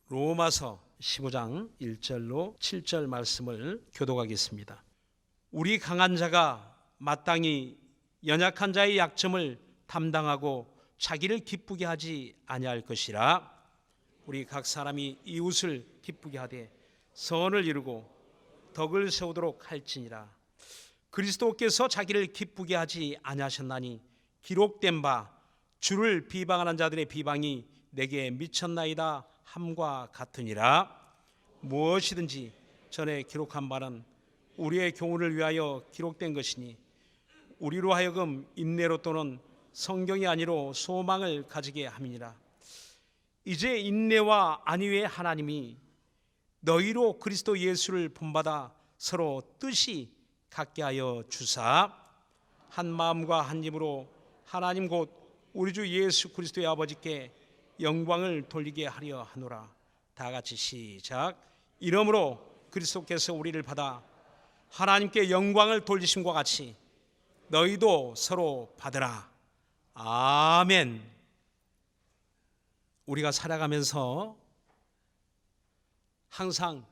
로마서 15장 1절로 7절 말씀을 교독하겠습니다. 우리 강한 자가 마땅히 연약한 자의 약점을 담당하고 자기를 기쁘게 하지 아니할 것이라. 우리 각 사람이 이웃을 기쁘게 하되 선을 이루고 덕을 세우도록 할지니라. 그리스도께서 자기를 기쁘게 하지 아니하셨나니 기록된 바 주를 비방하는 자들의 비방이 내게 미쳤나이다 함과 같으니라. 무엇이든지 전에 기록한 바는 우리의 교훈을 위하여 기록된 것이니 우리로 하여금 인내로 또는 성경이 아니로 소망을 가지게 함이니라. 이제 인내와 안위의 하나님이 너희로 그리스도 예수를 본받아 서로 뜻이 같게 하여 주사 한 마음과 한 입으로 하나님 곧 우리 주 예수 그리스도의 아버지께 영광을 돌리게 하려 하노라. 다 같이 시작. 이러므로 그리스도께서 우리를 받아 하나님께 영광을 돌리심과 같이 너희도 서로 받으라. 아멘. 우리가 살아가면서 항상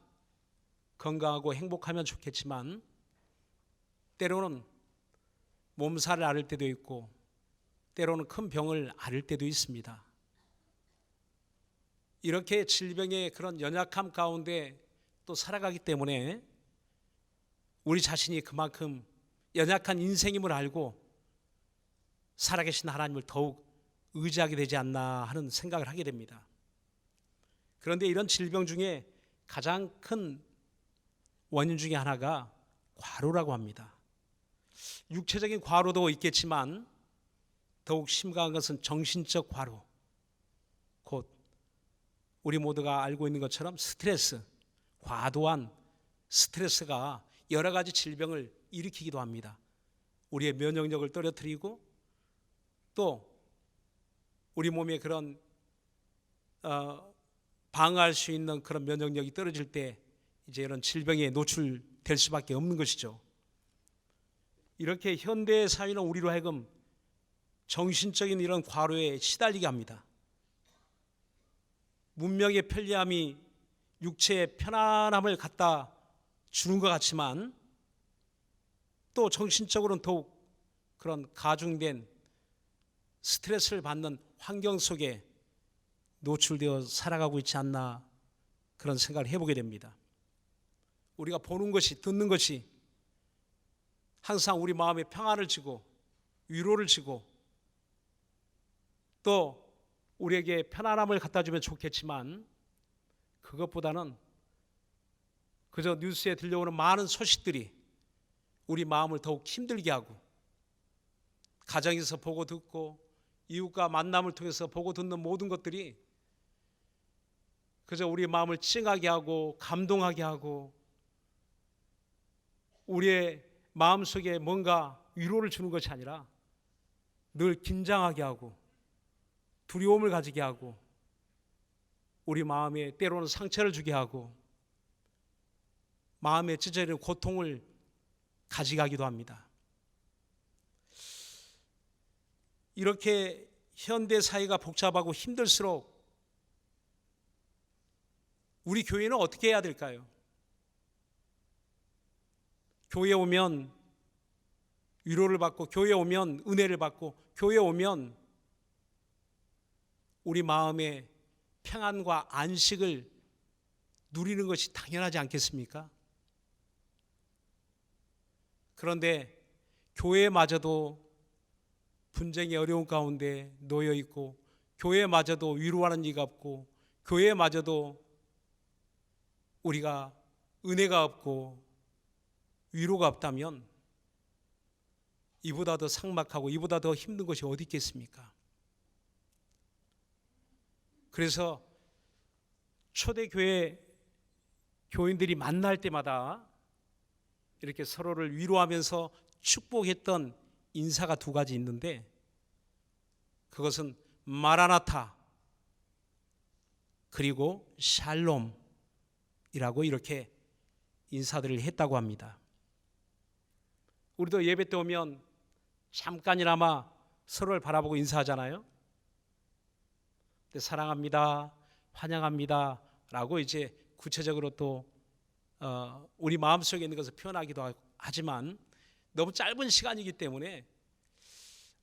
건강하고 행복하면 좋겠지만 때로는 몸살을 앓을 때도 있고 때로는 큰 병을 앓을 때도 있습니다. 이렇게 질병의 그런 연약함 가운데 또 살아가기 때문에 우리 자신이 그만큼 연약한 인생임을 알고 살아계신 하나님을 더욱 의지하게 되지 않나 하는 생각을 하게 됩니다. 그런데 이런 질병 중에 가장 큰 원인 중에 하나가 과로라고 합니다. 육체적인 과로도 있겠지만 더욱 심각한 것은 정신적 과로, 곧 우리 모두가 알고 있는 것처럼 스트레스, 과도한 스트레스가 여러 가지 질병을 일으키기도 합니다. 우리의 면역력을 떨어뜨리고 또 우리 몸에 그런 방어할 수 있는 그런 면역력이 떨어질 때 이제 이런 질병에 노출될 수밖에 없는 것이죠. 이렇게 현대 사회는 우리로 하여금 정신적인 이런 과로에 시달리게 합니다. 문명의 편리함이 육체의 편안함을 갖다 주는 것 같지만 또 정신적으로는 더욱 그런 가중된 스트레스를 받는 환경 속에 노출되어 살아가고 있지 않나 그런 생각을 해보게 됩니다. 우리가 보는 것이, 듣는 것이 항상 우리 마음에 평안을 주고 위로를 주고 또 우리에게 편안함을 갖다 주면 좋겠지만 그것보다는 그저 뉴스에 들려오는 많은 소식들이 우리 마음을 더욱 힘들게 하고 가정에서 보고 듣고 이웃과 만남을 통해서 보고 듣는 모든 것들이 그저 우리 마음을 찡하게 하고 감동하게 하고 우리의 마음속에 뭔가 위로를 주는 것이 아니라 늘 긴장하게 하고 두려움을 가지게 하고 우리 마음에 때로는 상처를 주게 하고 마음에 찢어지는 고통을 가져가기도 합니다. 이렇게 현대 사회가 복잡하고 힘들수록 우리 교회는 어떻게 해야 될까요? 교회에 오면 위로를 받고 교회에 오면 은혜를 받고 교회에 오면 우리 마음의 평안과 안식을 누리는 것이 당연하지 않겠습니까? 그런데 교회마저도 분쟁의 어려운 가운데 놓여 있고 교회마저도 위로하는 이가 없고 교회마저도 우리가 은혜가 없고 위로가 없다면 이보다 더 삭막하고 이보다 더 힘든 것이 어디 있겠습니까? 그래서 초대교회 교인들이 만날 때마다 이렇게 서로를 위로하면서 축복했던 인사가 두 가지 있는데 그것은 마라나타 그리고 샬롬이라고 이렇게 인사들을 했다고 합니다. 우리도 예배 때 오면 잠깐이나마 서로를 바라보고 인사하잖아요. 사랑합니다, 환영합니다, 라고 이제 구체적으로 또 우리 마음속에 있는 것을 표현하기도 하지만 너무 짧은 시간이기 때문에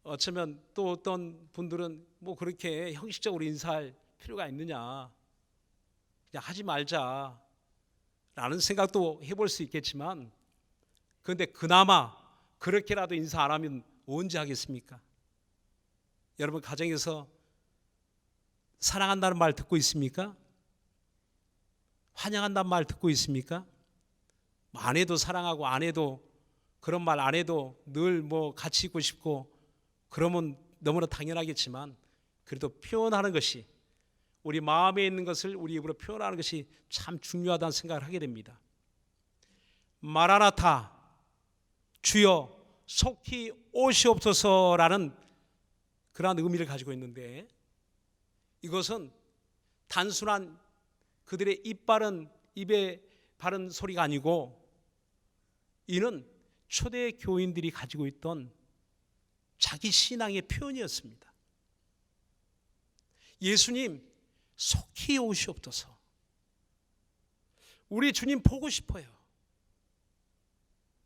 어쩌면 또 어떤 분들은 뭐 그렇게 형식적으로 인사할 필요가 있느냐, 그냥 하지 말자 라는 생각도 해볼 수 있겠지만, 그런데 그나마 그렇게라도 인사 안 하면 언제 하겠습니까? 여러분 가정에서 사랑한다는 말 듣고 있습니까? 환영한다는 말 듣고 있습니까? 아내도 사랑하고 아내도 그런 말 안 해도 늘 뭐 같이 있고 싶고 그러면 너무나 당연하겠지만, 그래도 표현하는 것이, 우리 마음에 있는 것을 우리 입으로 표현하는 것이 참 중요하다는 생각을 하게 됩니다. 마라나타, 주여 속히 오시옵소서라는 그러한 의미를 가지고 있는데, 이것은 단순한 그들의 입에 바른 소리가 아니고, 이는 초대 교인들이 가지고 있던 자기 신앙의 표현이었습니다. 예수님 속히 오시옵소서. 우리 주님 보고 싶어요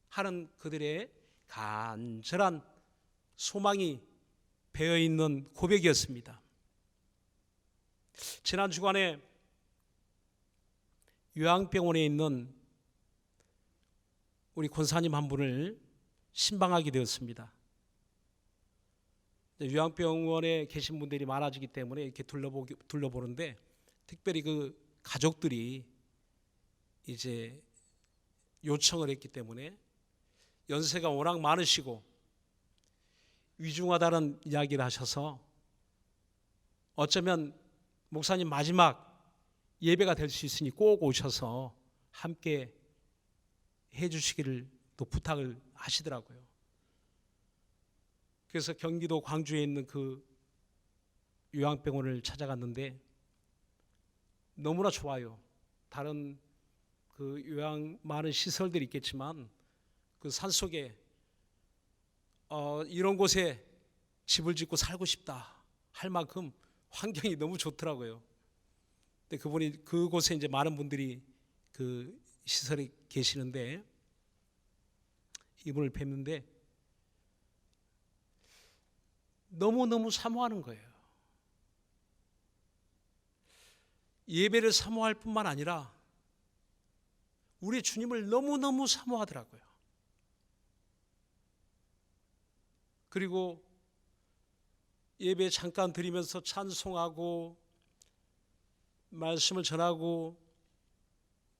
하는 그들의 간절한 소망이 배어있는 고백이었습니다. 지난 주간에 요양병원에 있는 우리 권사님 한 분을 신방하게 되었습니다. 요양병원에 계신 분들이 많아지기 때문에 이렇게 둘러보는데, 특별히 그 가족들이 이제 요청을 했기 때문에, 연세가 워낙 많으시고 위중하다는 이야기를 하셔서 어쩌면 목사님 마지막 예배가 될 수 있으니 꼭 오셔서 함께 해주시기를 또 부탁을 하시더라고요. 그래서 경기도 광주에 있는 그 요양병원을 찾아갔는데 너무나 좋아요. 다른 그 요양 많은 시설들이 있겠지만 그 산속에 이런 곳에 집을 짓고 살고 싶다 할 만큼 환경이 너무 좋더라고요. 근데 그분이 그곳에 이제 많은 분들이 그 시설에 계시는데, 이분을 뵙는데 너무너무 사모하는 거예요. 예배를 사모할 뿐만 아니라 우리 주님을 너무너무 사모하더라고요. 그리고 예배 잠깐 드리면서 찬송하고 말씀을 전하고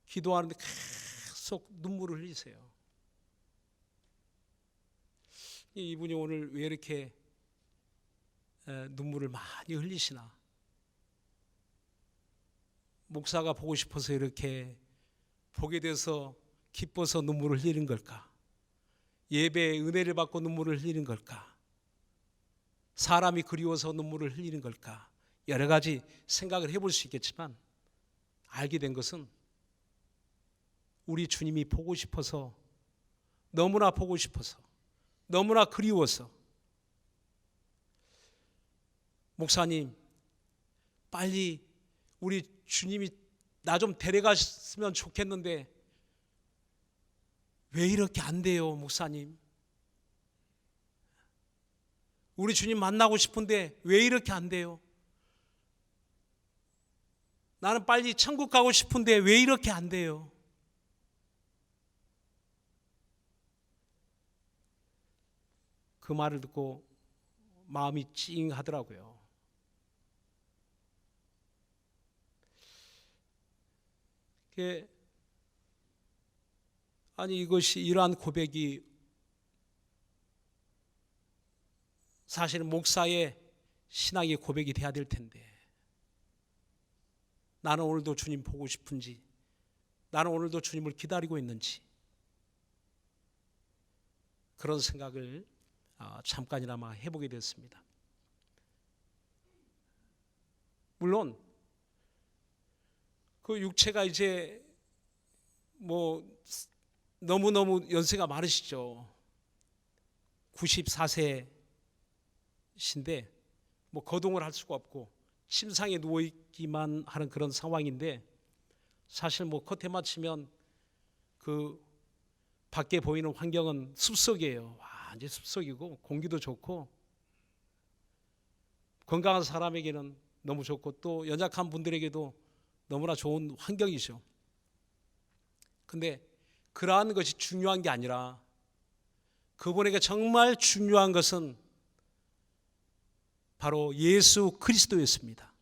기도하는데 계속 눈물을 흘리세요. 이분이 오늘 왜 이렇게 눈물을 많이 흘리시나? 목사가 보고 싶어서 이렇게 보게 돼서 기뻐서 눈물을 흘리는 걸까? 예배의 은혜를 받고 눈물을 흘리는 걸까? 사람이 그리워서 눈물을 흘리는 걸까? 여러 가지 생각을 해볼 수 있겠지만, 알게 된 것은 우리 주님이 보고 싶어서, 너무나 보고 싶어서, 너무나 그리워서, 목사님 빨리 우리 주님이 나 좀 데려갔으면 좋겠는데 왜 이렇게 안 돼요, 목사님? 우리 주님 만나고 싶은데 왜 이렇게 안 돼요? 나는 빨리 천국 가고 싶은데 왜 이렇게 안 돼요? 그 말을 듣고 마음이 찡하더라고요. 아니 이것이, 이러한 고백이 사실은 목사의 신앙의 고백이 돼야 될 텐데, 나는 오늘도 주님 보고 싶은지, 나는 오늘도 주님을 기다리고 있는지, 그런 생각을 잠깐이나마 해보게 됐습니다. 물론 그 육체가 이제 뭐 너무너무 연세가 많으시죠. 94세신데 뭐 거동을 할 수가 없고 침상에 누워있기만 하는 그런 상황인데, 사실 뭐 겉에만 치면 그 밖에 보이는 환경은 숲속이에요. 완전 숲속이고 공기도 좋고 건강한 사람에게는 너무 좋고 또 연약한 분들에게도 너무나 좋은 환경이죠. 근데 그러한 것이 중요한 게 아니라 그분에게 정말 중요한 것은 바로 예수 그리스도였습니다.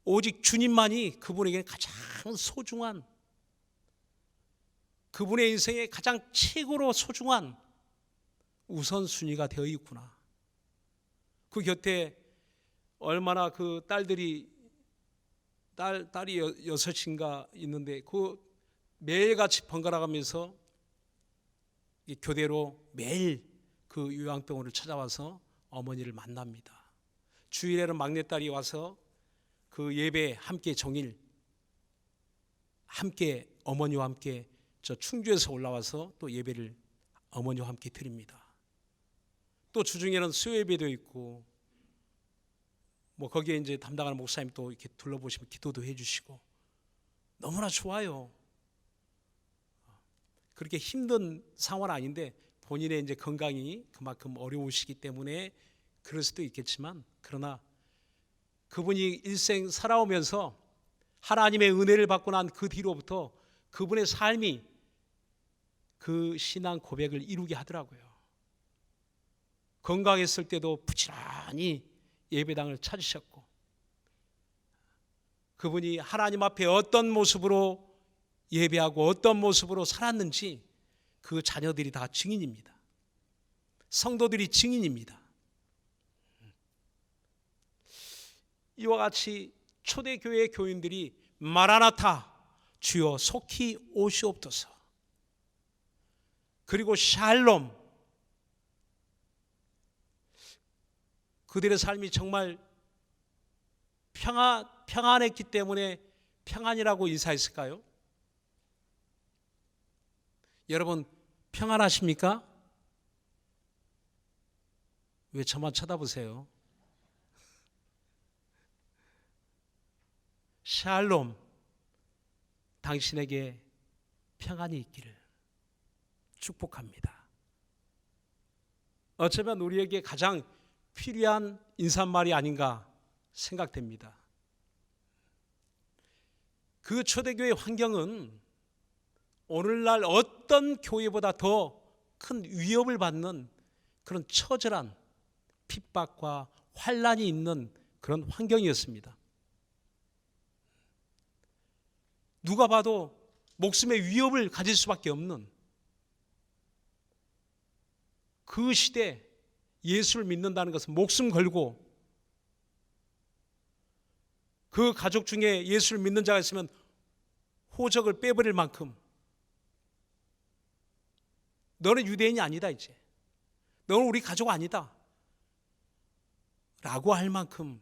오직 주님만이 그분에게 가장 소중한, 그분의 인생에 가장 최고로 소중한 우선순위가 되어 있구나. 그 곁에 얼마나 그 딸이 여섯인가 있는데 그 매일같이 번갈아가면서 교대로 매일 그 요양병원을 찾아와서 어머니를 만납니다. 주일에는 막내딸이 와서 그 예배 함께 정일 함께 어머니와 함께 저 충주에서 올라와서 또 예배를 어머니와 함께 드립니다. 또 주중에는 수요예배도 있고 뭐 거기에 이제 담당하는 목사님 또 이렇게 둘러보시면 기도도 해주시고 너무나 좋아요. 그렇게 힘든 상황은 아닌데 본인의 이제 건강이 그만큼 어려우시기 때문에 그럴 수도 있겠지만 그러나 그분이 일생 살아오면서 하나님의 은혜를 받고 난 그 뒤로부터 그분의 삶이 그 신앙 고백을 이루게 하더라고요. 건강했을 때도 부지런히 예배당을 찾으셨고 그분이 하나님 앞에 어떤 모습으로 예배하고 어떤 모습으로 살았는지 그 자녀들이 다 증인입니다. 성도들이 증인입니다. 이와 같이 초대교회 교인들이 마라나타 주여 속히 오시옵소서 그리고 샬롬 그들의 삶이 정말 평안했기 때문에 평안이라고 인사했을까요? 여러분 평안하십니까? 왜 저만 쳐다보세요? 샬롬 당신에게 평안이 있기를 축복합니다. 어쩌면 우리에게 가장 필요한 인사말이 아닌가 생각됩니다. 그 초대교회 환경은 오늘날 어떤 교회보다 더 큰 위협을 받는 그런 처절한 핍박과 환란이 있는 그런 환경이었습니다. 누가 봐도 목숨의 위협을 가질 수밖에 없는 그 시대 예수를 믿는다는 것은 목숨 걸고 그 가족 중에 예수를 믿는 자가 있으면 호적을 빼버릴 만큼 너는 유대인이 아니다 이제 너는 우리 가족 아니다 라고 할 만큼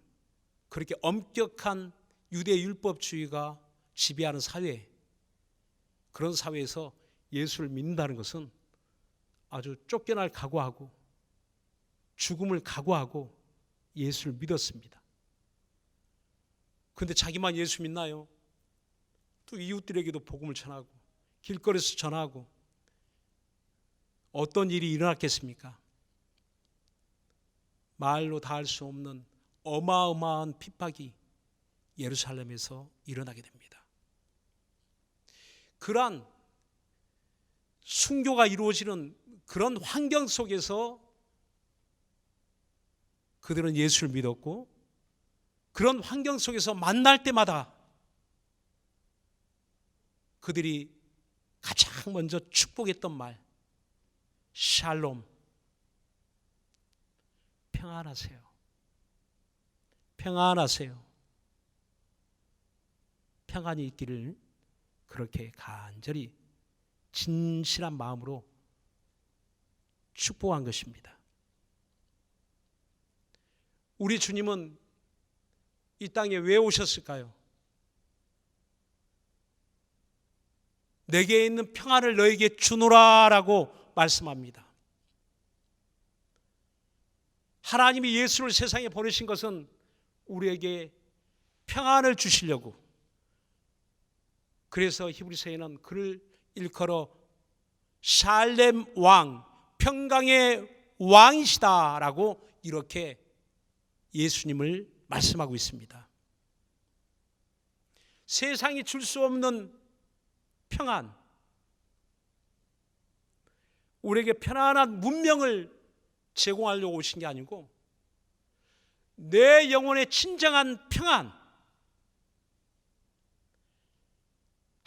그렇게 엄격한 유대 율법주의가 지배하는 사회 그런 사회에서 예수를 믿는다는 것은 아주 쫓겨날 각오하고 죽음을 각오하고 예수를 믿었습니다. 그런데 자기만 예수 믿나요? 또 이웃들에게도 복음을 전하고 길거리에서 전하고 어떤 일이 일어났겠습니까? 말로 다 할 수 없는 어마어마한 핍박이 예루살렘에서 일어나게 됩니다. 그러한 순교가 이루어지는 그런 환경 속에서 그들은 예수를 믿었고 그런 환경 속에서 만날 때마다 그들이 가장 먼저 축복했던 말 샬롬 평안하세요. 평안하세요. 평안이 있기를 그렇게 간절히 진실한 마음으로 축복한 것입니다. 우리 주님은 이 땅에 왜 오셨을까요? 내게 있는 평안을 너에게 주노라라고 말씀합니다. 하나님이 예수를 세상에 보내신 것은 우리에게 평안을 주시려고 그래서 히브리서에는 그를 일컬어 샬렘 왕, 평강의 왕이시다라고 이렇게 예수님을 말씀하고 있습니다. 세상이 줄 수 없는 평안, 우리에게 편안한 문명을 제공하려고 오신 게 아니고 내 영혼의 진정한 평안,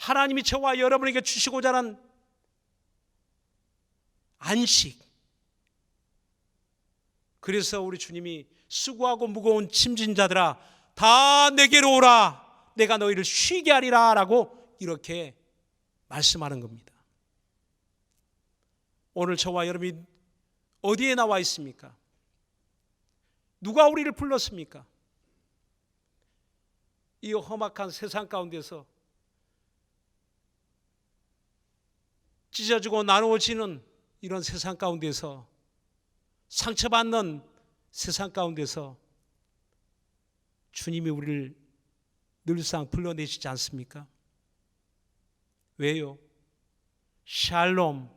하나님이 저와 여러분에게 주시고자 하는 안식. 그래서 우리 주님이 수고하고 무거운 짐진 자들아 다 내게로 오라, 내가 너희를 쉬게 하리라 라고 이렇게 말씀하는 겁니다. 오늘 저와 여러분이 어디에 나와 있습니까? 누가 우리를 불렀습니까? 이 험악한 세상 가운데서 찢어지고 나누어지는 이런 세상 가운데서, 상처받는 세상 가운데서 주님이 우리를 늘상 불러내시지 않습니까? 왜요? 샬롬,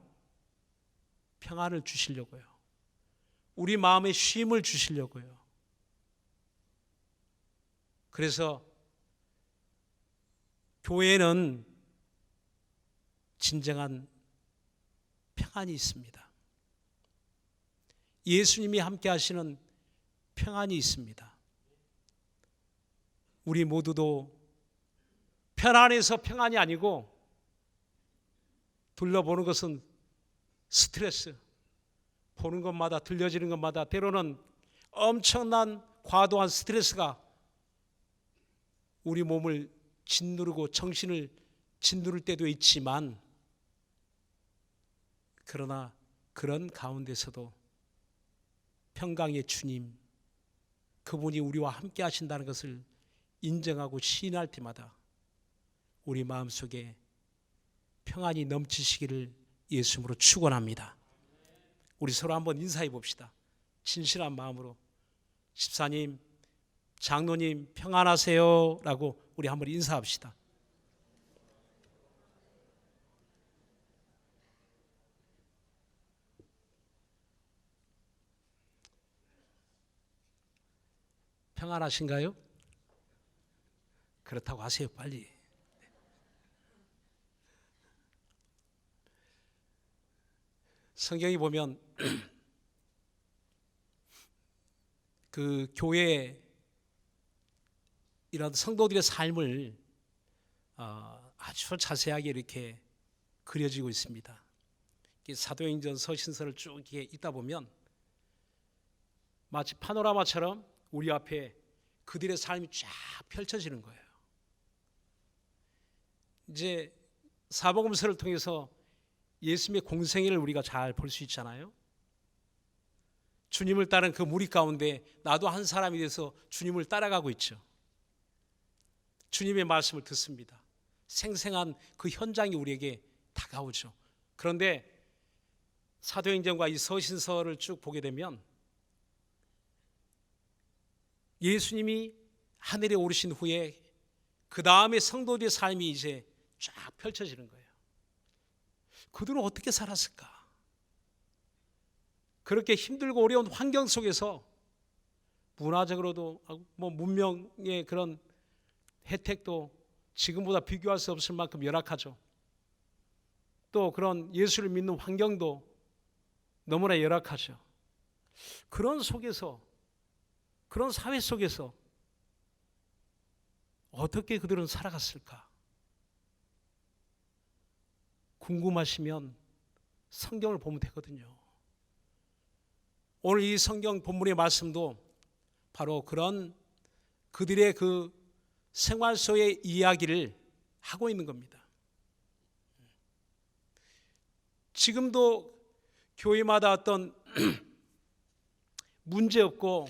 평안을 주시려고요. 우리 마음에 쉼을 주시려고요. 그래서 교회는 진정한 평안이 있습니다. 예수님이 함께 하시는 평안이 있습니다. 우리 모두도 편안해서 평안이 아니고 둘러보는 것은 스트레스, 보는 것마다 들려지는 것마다 때로는 엄청난 과도한 스트레스가 우리 몸을 짓누르고 정신을 짓누를 때도 있지만, 그러나 그런 가운데서도 평강의 주님, 그분이 우리와 함께 하신다는 것을 인정하고 시인할 때마다 우리 마음속에 평안이 넘치시기를 예수님으로 축원합니다. 우리 서로 한번 인사해 봅시다. 진실한 마음으로. 집사님, 장로님 평안하세요 라고 우리 한번 인사합시다. 평안하신가요? 그렇다고 하세요, 빨리. 성경이 보면 그 교회 이런 성도들의 삶을 아주 자세하게 이렇게 그려지고 있습니다. 사도행전, 서신서를 쭉 이렇게 읽다 보면 마치 파노라마처럼 우리 앞에 그들의 삶이 쫙 펼쳐지는 거예요. 이제 사복음서를 통해서 예수님의 공생애를 우리가 잘 볼 수 있잖아요. 주님을 따른 그 무리 가운데 나도 한 사람이 돼서 주님을 따라가고 있죠. 주님의 말씀을 듣습니다. 생생한 그 현장이 우리에게 다가오죠. 그런데 사도행전과 이 서신서를 쭉 보게 되면 예수님이 하늘에 오르신 후에 그 다음에 성도들의 삶이 이제 쫙 펼쳐지는 거예요. 그들은 어떻게 살았을까? 그렇게 힘들고 어려운 환경 속에서 문화적으로도 문명의 그런 혜택도 지금보다 비교할 수 없을 만큼 열악하죠. 또 그런 예수를 믿는 환경도 너무나 열악하죠. 그런 속에서, 그런 사회 속에서 어떻게 그들은 살아갔을까? 궁금하시면 성경을 보면 되거든요. 오늘 이 성경 본문의 말씀도 바로 그런 그들의 그 생활 속의 이야기를 하고 있는 겁니다. 지금도 교회마다 어떤 문제 없고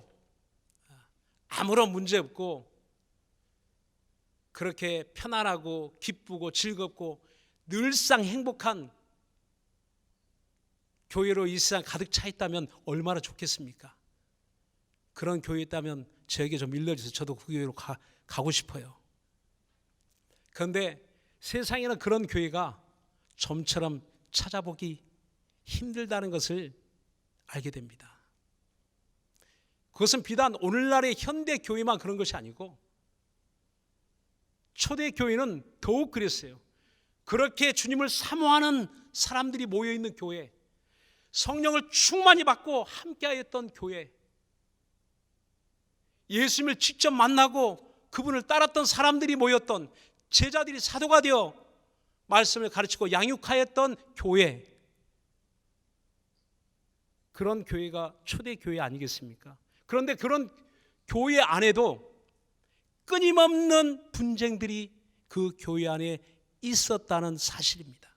아무런 문제 없고 그렇게 편안하고 기쁘고 즐겁고 늘상 행복한 교회로 이 세상 가득 차 있다면 얼마나 좋겠습니까? 그런 교회 있다면 저에게 좀 일러주세요. 저도 그 교회로 가고 싶어요. 그런데 세상에는 그런 교회가 좀처럼 찾아보기 힘들다는 것을 알게 됩니다. 그것은 비단 오늘날의 현대 교회만 그런 것이 아니고 초대 교회는 더욱 그랬어요. 그렇게 주님을 사모하는 사람들이 모여있는 교회, 성령을 충만히 받고 함께하였던 교회, 예수님을 직접 만나고 그분을 따랐던 사람들이 모였던, 제자들이 사도가 되어 말씀을 가르치고 양육하였던 교회, 그런 교회가 초대교회 아니겠습니까? 그런데 그런 교회 안에도 끊임없는 분쟁들이 그 교회 안에 있었다는 사실입니다.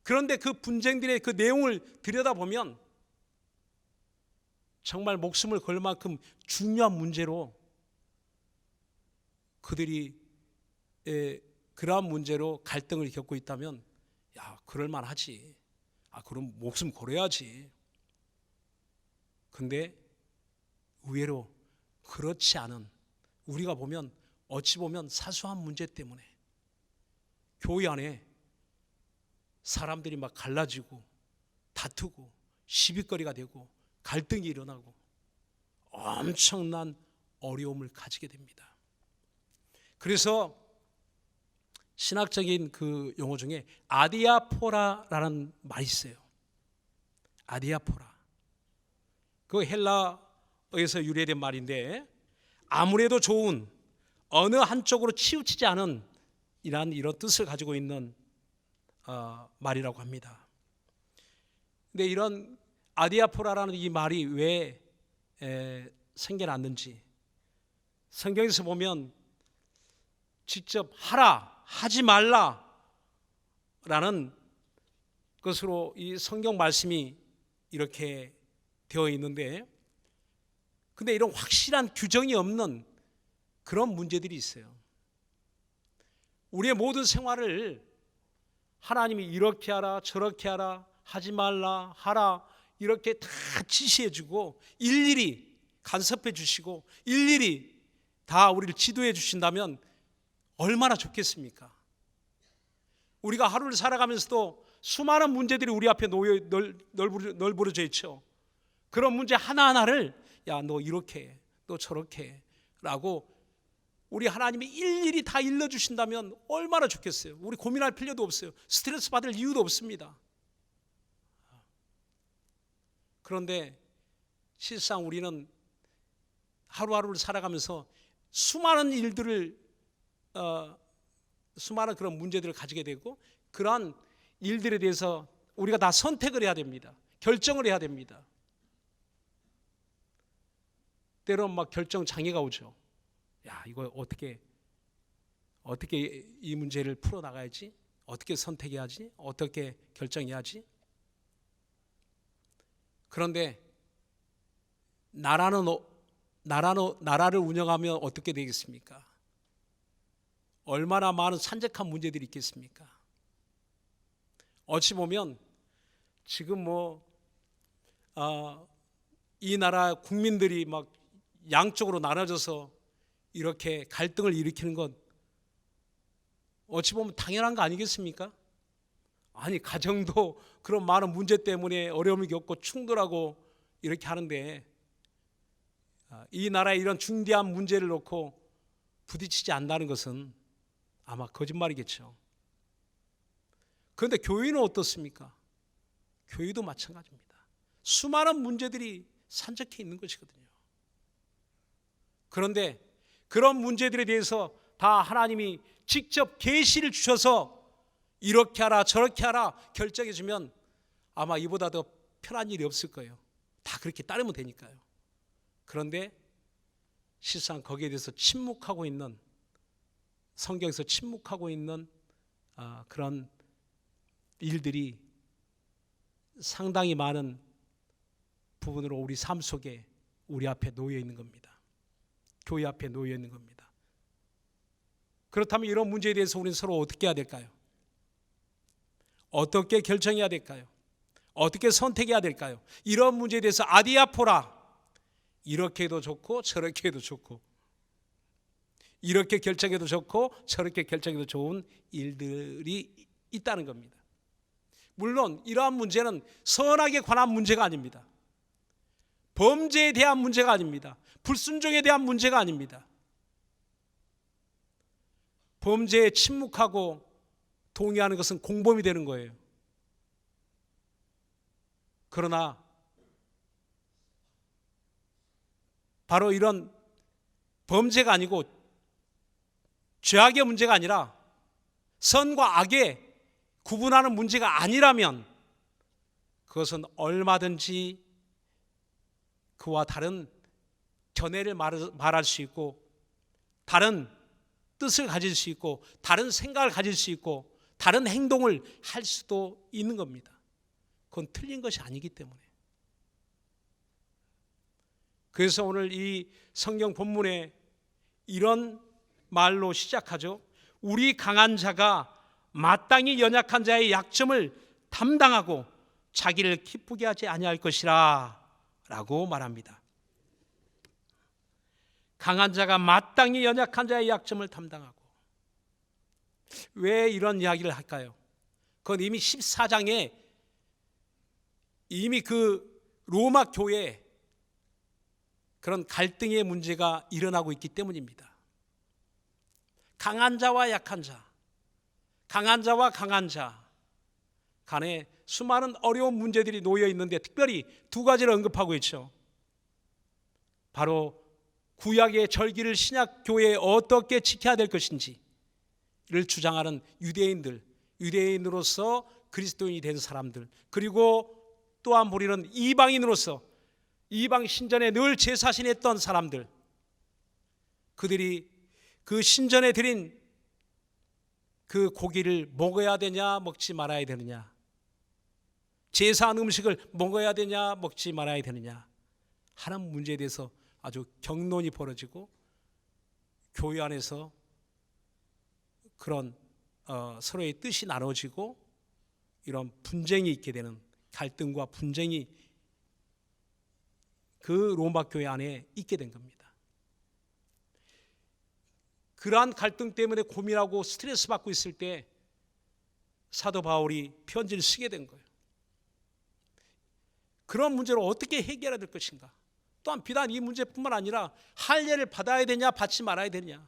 그런데 그 분쟁들의 그 내용을 들여다보면 정말 목숨을 걸 만큼 중요한 문제로 그들이 그러한 문제로 갈등을 겪고 있다면, 야, 그럴 만하지. 그럼 목숨 걸어야지. 근데 의외로 그렇지 않은, 우리가 보면 어찌 보면 사소한 문제 때문에 교회 안에 사람들이 막 갈라지고 다투고 시비거리가 되고 갈등이 일어나고 엄청난 어려움을 가지게 됩니다. 그래서 신학적인 그 용어 중에 아디아포라라는 말이 있어요. 아디아포라. 그 헬라어에서 유래된 말인데, 아무래도 좋은, 어느 한쪽으로 치우치지 않은 이런 뜻을 가지고 있는 말이라고 합니다. 근데 이런 아디아포라라는 이 말이 왜 생겨났는지 성경에서 보면 직접 하라, 하지 말라 라는 것으로 이 성경 말씀이 이렇게 되어 있는데, 근데 이런 확실한 규정이 없는 그런 문제들이 있어요. 우리의 모든 생활을 하나님이 이렇게 하라, 저렇게 하라, 하지 말라, 하라, 이렇게 다 지시해 주고 일일이 간섭해 주시고 일일이 다 우리를 지도해 주신다면 얼마나 좋겠습니까? 우리가 하루를 살아가면서도 수많은 문제들이 우리 앞에 널브러져 있죠. 그런 문제 하나하나를, 야, 너 이렇게 해, 너 저렇게 해 라고 우리 하나님이 일일이 다 일러주신다면 얼마나 좋겠어요. 우리 고민할 필요도 없어요. 스트레스 받을 이유도 없습니다. 그런데 실상 우리는 하루하루를 살아가면서 수많은 일들을 수많은 그런 문제들을 가지게 되고, 그러한 일들에 대해서 우리가 다 선택을 해야 됩니다. 결정을 해야 됩니다. 때로는 막 결정 장애가 오죠. 야, 이거 어떻게 이 문제를 풀어 나가야지? 어떻게 선택해야지? 어떻게 결정해야지? 그런데 나라를 운영하면 어떻게 되겠습니까? 얼마나 많은 산적한 문제들이 있겠습니까? 어찌 보면 지금 이 나라 국민들이 막 양쪽으로 나눠져서 이렇게 갈등을 일으키는 건 어찌 보면 당연한 거 아니겠습니까? 아니, 가정도 그런 많은 문제 때문에 어려움을 겪고 충돌하고 이렇게 하는데, 이 나라의 이런 중대한 문제를 놓고 부딪히지 않는다는 것은 아마 거짓말이겠죠. 그런데 교회는 어떻습니까? 교회도 마찬가지입니다. 수많은 문제들이 산적해 있는 것이거든요. 그런데 그런 문제들에 대해서 다 하나님이 직접 계시를 주셔서 이렇게 하라 저렇게 하라 결정해 주면 아마 이보다 더 편한 일이 없을 거예요. 다 그렇게 따르면 되니까요. 그런데 실상 거기에 대해서 침묵하고 있는, 성경에서 침묵하고 있는 그런 일들이 상당히 많은 부분으로 우리 삶 속에 우리 앞에 놓여 있는 겁니다. 교회 앞에 놓여 있는 겁니다. 그렇다면 이런 문제에 대해서 우리는 서로 어떻게 해야 될까요? 어떻게 결정해야 될까요? 어떻게 선택해야 될까요? 이런 문제에 대해서 아디아포라, 이렇게 해도 좋고 저렇게 해도 좋고, 이렇게 결정해도 좋고 저렇게 결정해도 좋은 일들이 있다는 겁니다. 물론 이러한 문제는 선악에 관한 문제가 아닙니다. 범죄에 대한 문제가 아닙니다. 불순종에 대한 문제가 아닙니다. 범죄에 침묵하고 동의하는 것은 공범이 되는 거예요. 그러나 바로 이런 범죄가 아니고 죄악의 문제가 아니라 선과 악의 구분하는 문제가 아니라면 그것은 얼마든지 그와 다른 견해를 말할 수 있고 다른 뜻을 가질 수 있고 다른 생각을 가질 수 있고 다른 행동을 할 수도 있는 겁니다. 그건 틀린 것이 아니기 때문에. 그래서 오늘 이 성경 본문에 이런 말로 시작하죠. 우리 강한 자가 마땅히 연약한 자의 약점을 담당하고 자기를 기쁘게 하지 아니할 것이라 라고 말합니다. 강한 자가 마땅히 연약한 자의 약점을 담당하고. 왜 이런 이야기를 할까요? 그건 이미 14장에 이미 그 로마 교회에 그런 갈등의 문제가 일어나고 있기 때문입니다. 강한 자와 약한 자, 강한 자와 강한 자 간에 수많은 어려운 문제들이 놓여 있는데 특별히 두 가지를 언급하고 있죠. 바로 구약의 절기를 신약 교회에 어떻게 지켜야 될 것인지를 주장하는 유대인들, 유대인으로서 그리스도인이 된 사람들, 그리고 또한 우리는 이방인으로서 이방 신전에 늘 제사 지냈던 사람들, 그들이 그 신전에 드린 그 고기를 먹어야 되냐 먹지 말아야 되느냐, 제사한 음식을 먹어야 되냐 먹지 말아야 되느냐 하는 문제에 대해서 아주 격론이 벌어지고 교회 안에서 그런 서로의 뜻이 나눠지고 이런 분쟁이 있게 되는, 갈등과 분쟁이 그 로마 교회 안에 있게 된 겁니다. 그러한 갈등 때문에 고민하고 스트레스 받고 있을 때 사도 바울이 편지를 쓰게 된 거예요. 그런 문제를 어떻게 해결해야 될 것인가. 또한 비단 이 문제뿐만 아니라 할례를 받아야 되냐 받지 말아야 되냐.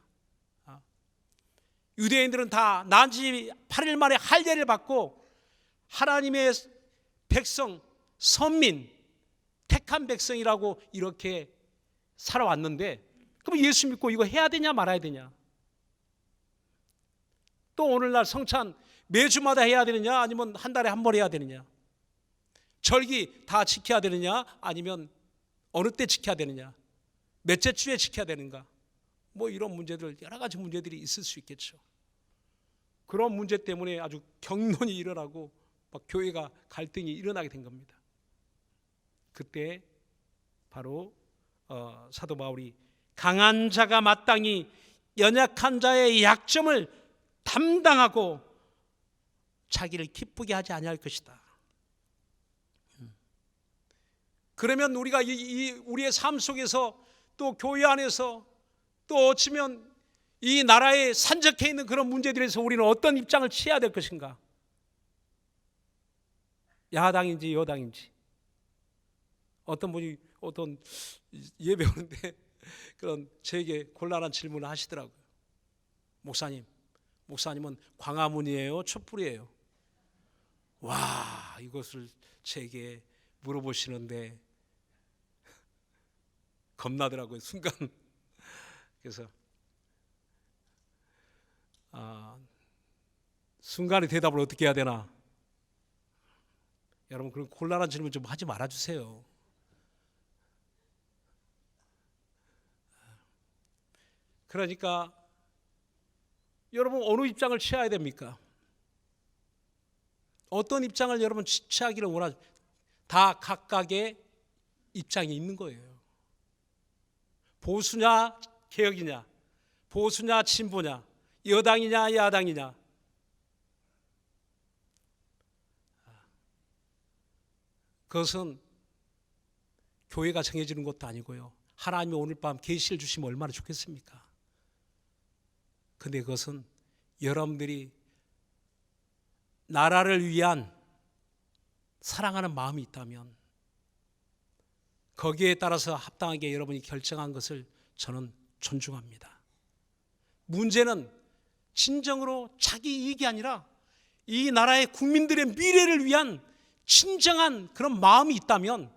유대인들은 다 난 지 8일 만에 할례를 받고 하나님의 백성, 선민, 택한 백성이라고 이렇게 살아왔는데, 그럼 예수 믿고 이거 해야 되냐 말아야 되냐. 또 오늘날 성찬 매주마다 해야 되느냐 아니면 한 달에 한 번 해야 되느냐. 절기 다 지켜야 되느냐 아니면 어느 때 지켜야 되느냐, 몇째 주에 지켜야 되는가, 뭐 이런 문제들, 여러 가지 문제들이 있을 수 있겠죠. 그런 문제 때문에 아주 격론이 일어나고 막 교회가 갈등이 일어나게 된 겁니다. 그때 바로 사도 바울이 강한 자가 마땅히 연약한 자의 약점을 담당하고 자기를 기쁘게 하지 아니할 것이다. 그러면 우리가 우리의 삶 속에서 또 교회 안에서 또 어쩌면 이 나라에 산적해 있는 그런 문제들에서 우리는 어떤 입장을 취해야 될 것인가? 야당인지 여당인지. 어떤 분이 어떤 예배 오는데 그런 저에게 곤란한 질문을 하시더라고요. 목사님은 광화문이에요, 촛불이에요? 와, 이것을 제게 물어보시는데 겁나더라고요, 순간. 그래서 순간의 대답을 어떻게 해야 되나. 여러분, 그런 곤란한 질문 좀 하지 말아주세요. 그러니까 여러분 어느 입장을 취해야 됩니까? 어떤 입장을 여러분 취하기를 원하죠? 다 각각의 입장이 있는 거예요. 보수냐 개혁이냐, 보수냐 진보냐, 여당이냐 야당이냐. 그것은 교회가 정해지는 것도 아니고요, 하나님이 오늘 밤 계시를 주시면 얼마나 좋겠습니까? 근데 그것은 여러분들이 나라를 위한 사랑하는 마음이 있다면 거기에 따라서 합당하게 여러분이 결정한 것을 저는 존중합니다. 문제는 진정으로 자기 이익이 아니라 이 나라의 국민들의 미래를 위한 진정한 그런 마음이 있다면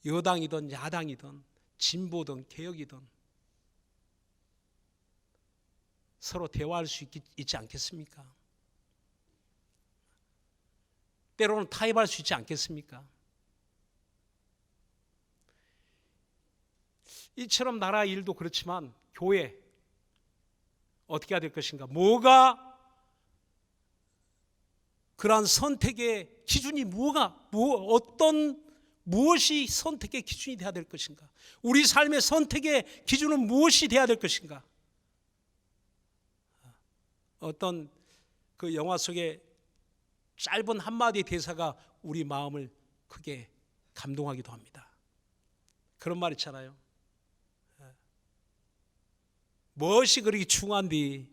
여당이든 야당이든 진보든 개혁이든 서로 대화할 수 있지 않겠습니까? 때로는 타협할 수 있지 않겠습니까? 이처럼 나라 일도 그렇지만 교회 어떻게 해야 될 것인가? 뭐가 그러한 선택의 기준이 무엇이 선택의 기준이 되어야 될 것인가? 우리 삶의 선택의 기준은 무엇이 되어야 될 것인가? 어떤 그 영화 속에 짧은 한마디 대사가 우리 마음을 크게 감동하기도 합니다. 그런 말 있잖아요. 무엇이 그렇게 중요한디?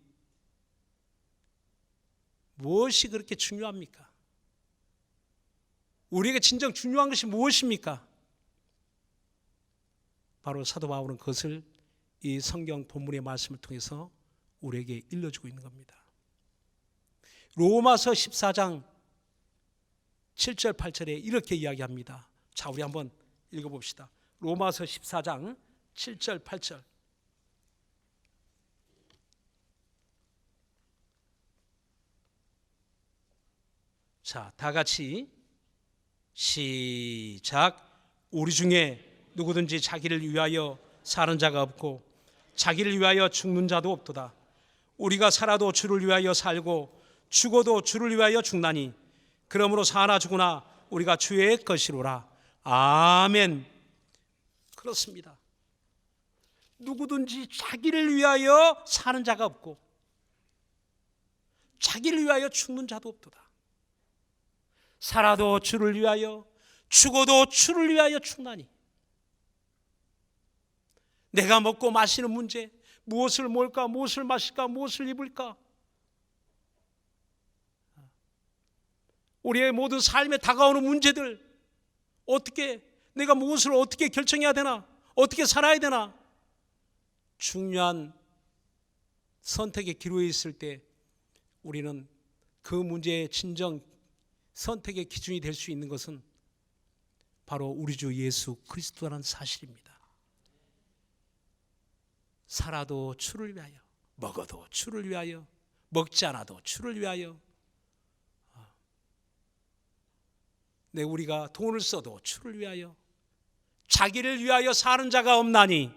무엇이 그렇게 중요합니까? 우리에게 진정 중요한 것이 무엇입니까? 바로 사도 바울은 그것을 이 성경 본문의 말씀을 통해서 우리에게 일러주고 있는 겁니다. 로마서 14장 7절 8절에 이렇게 이야기합니다. 자, 우리 한번 읽어봅시다. 로마서 14장 7절 8절. 자, 다 같이 시작. 우리 중에 누구든지 자기를 위하여 사는 자가 없고 자기를 위하여 죽는 자도 없도다. 우리가 살아도 주를 위하여 살고 죽어도 주를 위하여 죽나니 그러므로 사나 죽으나 우리가 주의 것이로라. 아멘. 그렇습니다. 누구든지 자기를 위하여 사는 자가 없고 자기를 위하여 죽는 자도 없도다. 살아도 주를 위하여 죽어도 주를 위하여 죽나니 내가 먹고 마시는 문제, 무엇을 먹을까, 무엇을 마실까, 무엇을 입을까, 우리의 모든 삶에 다가오는 문제들, 어떻게 내가 무엇을 어떻게 결정해야 되나, 어떻게 살아야 되나, 중요한 선택의 기로에 있을 때 우리는 그 문제의 진정 선택의 기준이 될 수 있는 것은 바로 우리 주 예수 그리스도라는 사실입니다. 살아도 주를 위하여, 먹어도 주를 위하여, 먹지 않아도 주를 위하여, 우리가 돈을 써도 주를 위하여, 자기를 위하여 사는 자가 없나니,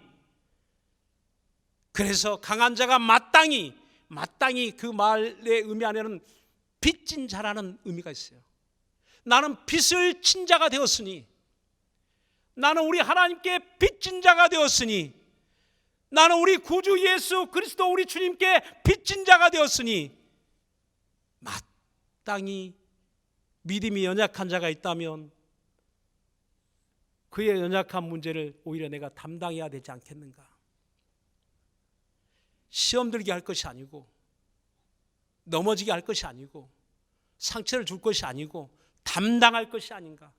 그래서 강한 자가 마땅히 그 말의 의미 안에는 빚진 자라는 의미가 있어요. 나는 빚을 진 자가 되었으니, 나는 우리 하나님께 빚진 자가 되었으니, 나는 우리 구주 예수 그리스도 우리 주님께 빚진 자가 되었으니, 마땅히 믿음이 연약한 자가 있다면 그의 연약한 문제를 오히려 내가 담당해야 되지 않겠는가? 시험 들게 할 것이 아니고, 넘어지게 할 것이 아니고, 상처를 줄 것이 아니고 담당할 것이 아닌가?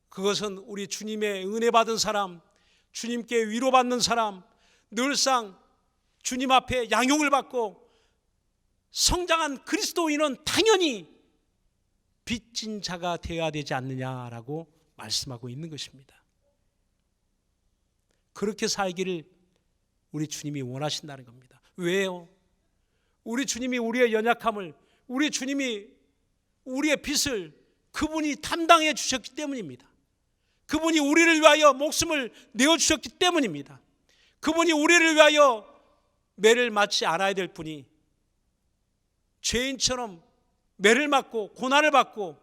그것은 우리 주님의 은혜 받은 사람, 주님께 위로받는 사람, 늘상 주님 앞에 양육을 받고 성장한 그리스도인은 당연히 빚진 자가 되어야 되지 않느냐라고 말씀하고 있는 것입니다. 그렇게 살기를 우리 주님이 원하신다는 겁니다. 왜요? 우리 주님이 우리의 연약함을, 우리 주님이 우리의 빚을 그분이 담당해 주셨기 때문입니다. 그분이 우리를 위하여 목숨을 내어주셨기 때문입니다. 그분이 우리를 위하여 매를 맞지 않아야 될 분이 죄인처럼 매를 맞고 고난을 받고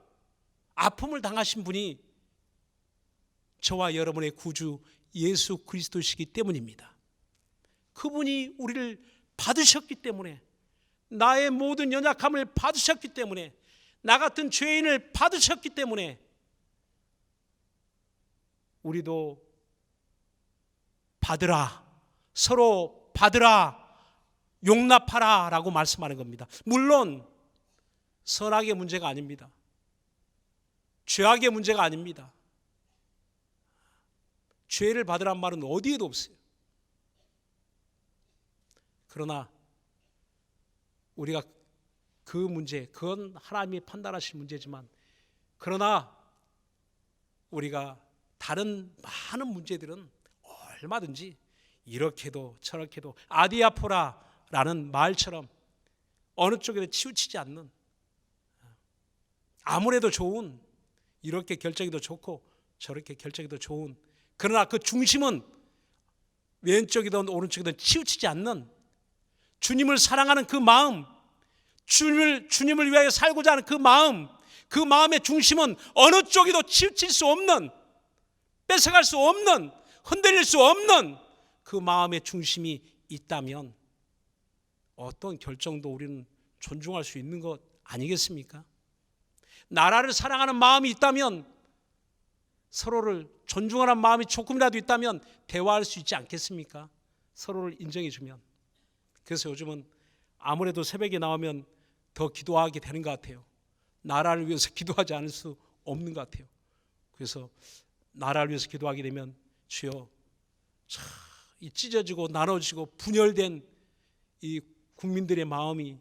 아픔을 당하신 분이 저와 여러분의 구주 예수 그리스도시기 때문입니다. 그분이 우리를 받으셨기 때문에, 나의 모든 연약함을 받으셨기 때문에, 나 같은 죄인을 받으셨기 때문에 우리도 받으라, 서로 받으라, 용납하라 라고 말씀하는 겁니다. 물론 선악의 문제가 아닙니다. 죄악의 문제가 아닙니다. 죄를 받으란 말은 어디에도 없어요. 그러나 우리가 그 문제, 그건 하나님이 판단하실 문제지만, 그러나 우리가 다른 많은 문제들은 얼마든지 이렇게도 저렇게도 아디아포라라는 말처럼 어느 쪽에도 치우치지 않는, 아무래도 좋은, 이렇게 결정이 더 좋고 저렇게 결정이 더 좋은, 그러나 그 중심은 왼쪽이든 오른쪽이든 치우치지 않는 주님을 사랑하는 그 마음, 주님을 위하여 살고자 하는 그 마음, 그 마음의 중심은 어느 쪽에도 치우칠 수 없는, 뺏어갈 수 없는, 흔들릴 수 없는 그 마음의 중심이 있다면 어떤 결정도 우리는 존중할 수 있는 것 아니겠습니까? 나라를 사랑하는 마음이 있다면, 서로를 존중하는 마음이 조금이라도 있다면 대화할 수 있지 않겠습니까? 서로를 인정해주면. 그래서 요즘은 아무래도 새벽에 나오면 더 기도하게 되는 것 같아요. 나라를 위해서 기도하지 않을 수 없는 것 같아요. 그래서 나라를 위해서 기도하게 되면, 주여, 이 찢어지고 나눠지고 분열된 이 국민들의 마음이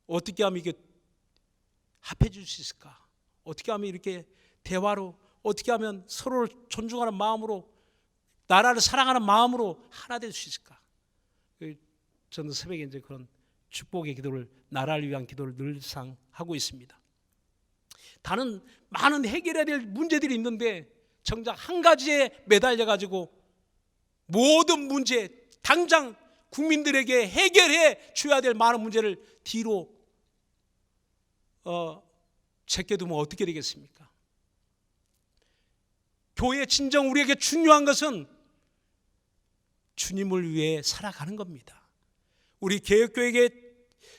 어떻게 하면 이게 합해질 수 있을까? 어떻게 하면 이렇게 대화로, 어떻게 하면 서로를 존중하는 마음으로, 나라를 사랑하는 마음으로 하나 될 수 있을까? 저는 새벽에 이제 그런 축복의 기도를, 나라를 위한 기도를 늘상 하고 있습니다. 다른 많은 해결해야 될 문제들이 있는데 정작 한 가지에 매달려 가지고 모든 문제, 당장 국민들에게 해결해 줘야 될 많은 문제를 뒤로 제껴두면 어떻게 되겠습니까? 교회 진정 우리에게 중요한 것은 주님을 위해 살아가는 겁니다. 우리 개혁교회에게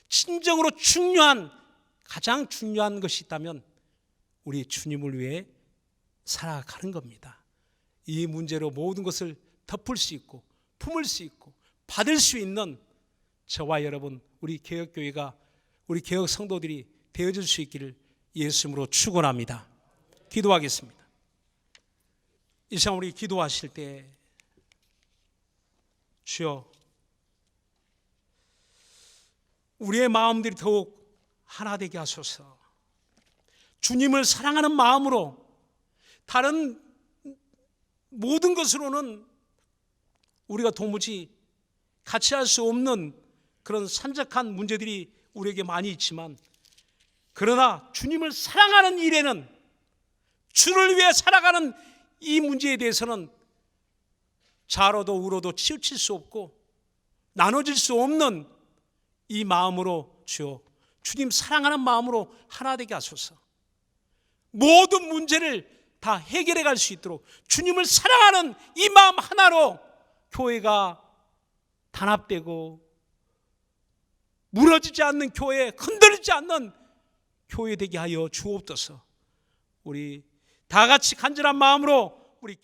진정으로 중요한, 가장 중요한 것이 있다면 우리 주님을 위해 살아가는 겁니다. 이 문제로 모든 것을 덮을 수 있고 품을 수 있고 받을 수 있는 저와 여러분, 우리 개혁교회가, 우리 개혁 성도들이 되어줄 수 있기를 예수님으로 축원합니다. 기도하겠습니다. 이 시간 우리 기도하실 때, 주여, 우리의 마음들이 더욱 하나 되게 하소서. 주님을 사랑하는 마음으로, 다른 모든 것으로는 우리가 도무지 같이 할 수 없는 그런 산적한 문제들이 우리에게 많이 있지만, 그러나 주님을 사랑하는 일에는, 주를 위해 살아가는 이 문제에 대해서는 좌로도 우로도 치우칠 수 없고 나눠질 수 없는 이 마음으로, 주여, 주님 사랑하는 마음으로 하나 되게 하소서. 모든 문제를 다 해결해 갈 수 있도록 주님을 사랑하는 이 마음 하나로 교회가 단합되고 무너지지 않는 교회, 흔들리지 않는 교회 되게 하여 주옵소서. 우리 다 같이 간절한 마음으로 우리